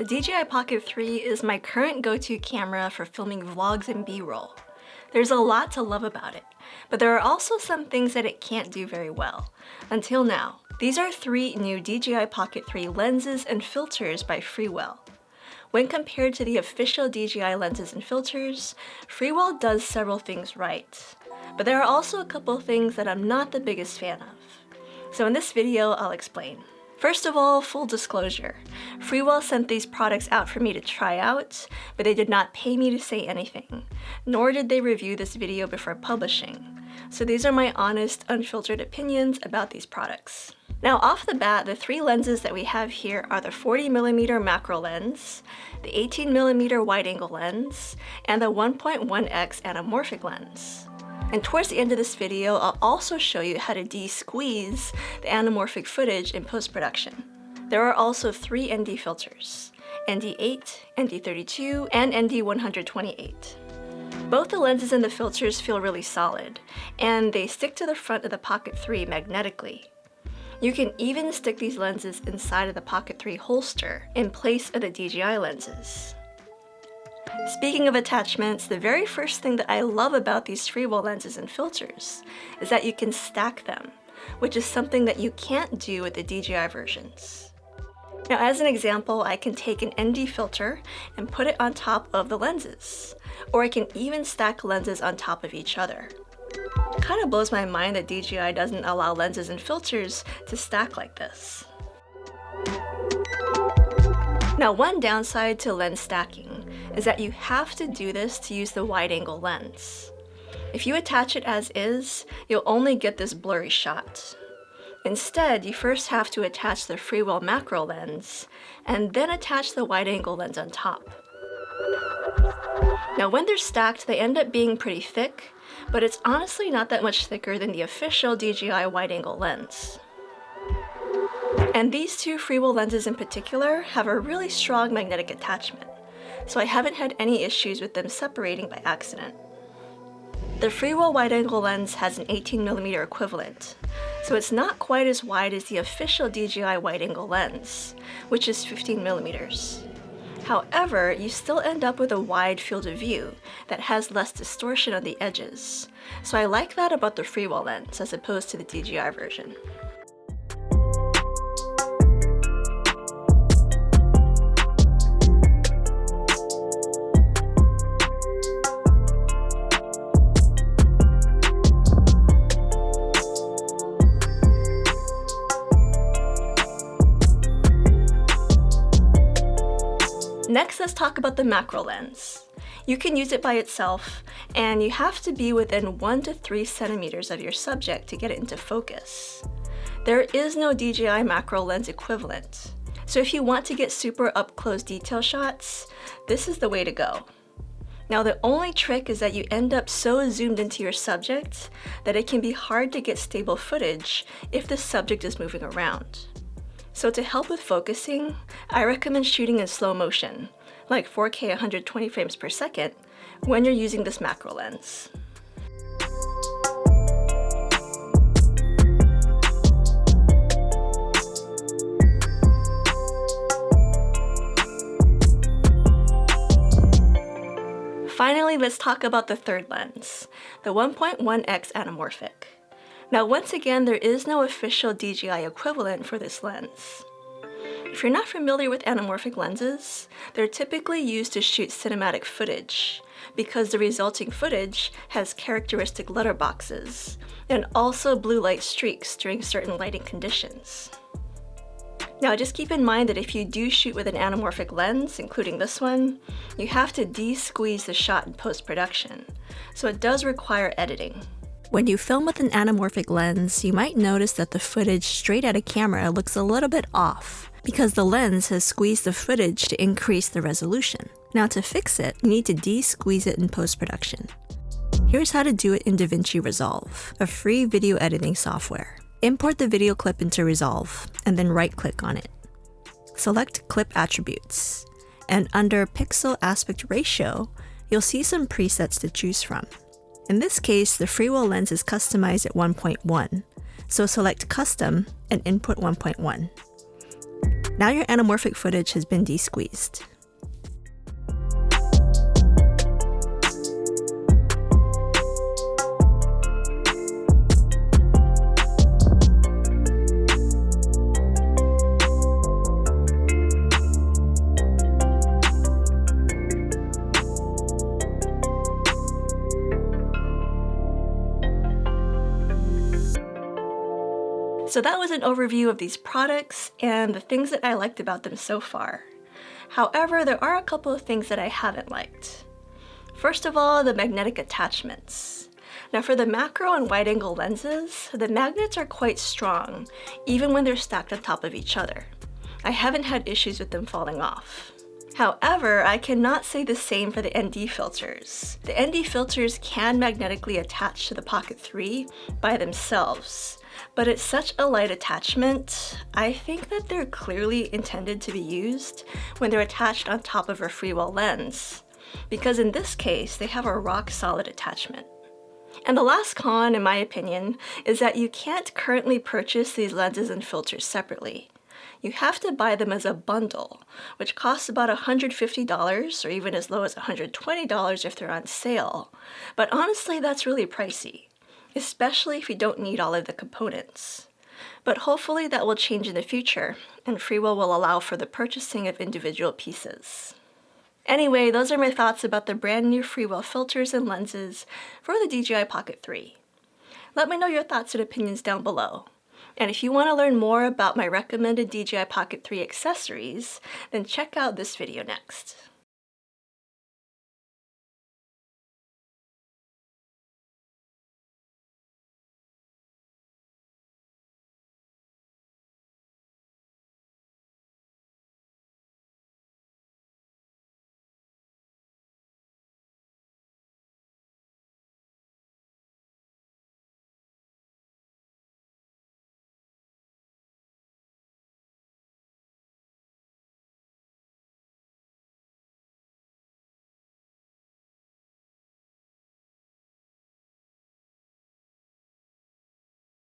The DJI Pocket 3 is my current go-to camera for filming vlogs and B-roll. There's a lot to love about it, but there are also some things that it can't do very well. Until now. These are 3 new DJI Pocket 3 lenses and filters by Freewell. When compared to the official DJI lenses and filters, Freewell does several things right. But there are also a couple things that I'm not the biggest fan of. So in this video, I'll explain. First of all, full disclosure, Freewell sent these products out for me to try out, but they did not pay me to say anything, nor did they review this video before publishing. So these are my honest, unfiltered opinions about these products. Now off the bat, the 3 lenses that we have here are the 40mm macro lens, the 18mm wide-angle lens, and the 1.1x anamorphic lens. And towards the end of this video, I'll also show you how to de-squeeze the anamorphic footage in post-production. There are also 3 ND filters, ND8, ND32, and ND128. Both the lenses and the filters feel really solid, and they stick to the front of the Pocket 3 magnetically. You can even stick these lenses inside of the Pocket 3 holster in place of the DJI lenses. Speaking of attachments, the very first thing that I love about these Freewell lenses and filters is that you can stack them, which is something that you can't do with the DJI versions. Now as an example, I can take an ND filter and put it on top of the lenses, or I can even stack lenses on top of each other. It kind of blows my mind that DJI doesn't allow lenses and filters to stack like this. Now one downside to lens stacking is that you have to do this to use the wide-angle lens. If you attach it as is, you'll only get this blurry shot. Instead, you first have to attach the Freewell macro lens, and then attach the wide-angle lens on top. Now when they're stacked, they end up being pretty thick, but it's honestly not that much thicker than the official DJI wide-angle lens. And these 2 Freewell lenses in particular have a really strong magnetic attachment, so I haven't had any issues with them separating by accident. The Freewell wide-angle lens has an 18mm equivalent, so it's not quite as wide as the official DJI wide-angle lens, which is 15mm. However, you still end up with a wide field of view that has less distortion on the edges, so I like that about the Freewell lens as opposed to the DJI version. Next, let's talk about the macro lens. You can use it by itself, and you have to be within 1 to 3 centimeters of your subject to get it into focus. There is no DJI macro lens equivalent, so if you want to get super up-close detail shots, this is the way to go. Now the only trick is that you end up so zoomed into your subject that it can be hard to get stable footage if the subject is moving around. So to help with focusing, I recommend shooting in slow motion, like 4K 120 frames per second, when you're using this macro lens. Finally, let's talk about the third lens, the 1.1x anamorphic. Now once again, there is no official DJI equivalent for this lens. If you're not familiar with anamorphic lenses, they're typically used to shoot cinematic footage because the resulting footage has characteristic letterboxes and also blue light streaks during certain lighting conditions. Now just keep in mind that if you do shoot with an anamorphic lens, including this one, you have to de-squeeze the shot in post-production, so it does require editing. When you film with an anamorphic lens, you might notice that the footage straight at a camera looks a little bit off because the lens has squeezed the footage to increase the resolution. Now to fix it, you need to de-squeeze it in post-production. Here's how to do it in DaVinci Resolve, a free video editing software. Import the video clip into Resolve, and then right-click on it. Select Clip Attributes, and under Pixel Aspect Ratio, you'll see some presets to choose from. In this case, the Freewell lens is customized at 1.1, so select Custom and input 1.1. Now your anamorphic footage has been de-squeezed. So that was an overview of these products and the things that I liked about them so far. However, there are a couple of things that I haven't liked. First of all, the magnetic attachments. Now for the macro and wide-angle lenses, the magnets are quite strong, even when they're stacked on top of each other. I haven't had issues with them falling off. However, I cannot say the same for the ND filters. The ND filters can magnetically attach to the Pocket 3 by themselves, but it's such a light attachment, I think that they're clearly intended to be used when they're attached on top of a Freewell lens, because in this case, they have a rock-solid attachment. And the last con, in my opinion, is that you can't currently purchase these lenses and filters separately. You have to buy them as a bundle, which costs about $150 or even as low as $120 if they're on sale. But honestly, that's really pricey, especially if you don't need all of the components. But hopefully that will change in the future, and Freewell will allow for the purchasing of individual pieces. Anyway, those are my thoughts about the brand new Freewell filters and lenses for the DJI Pocket 3. Let me know your thoughts and opinions down below. And if you want to learn more about my recommended DJI Pocket 3 accessories, then check out this video next.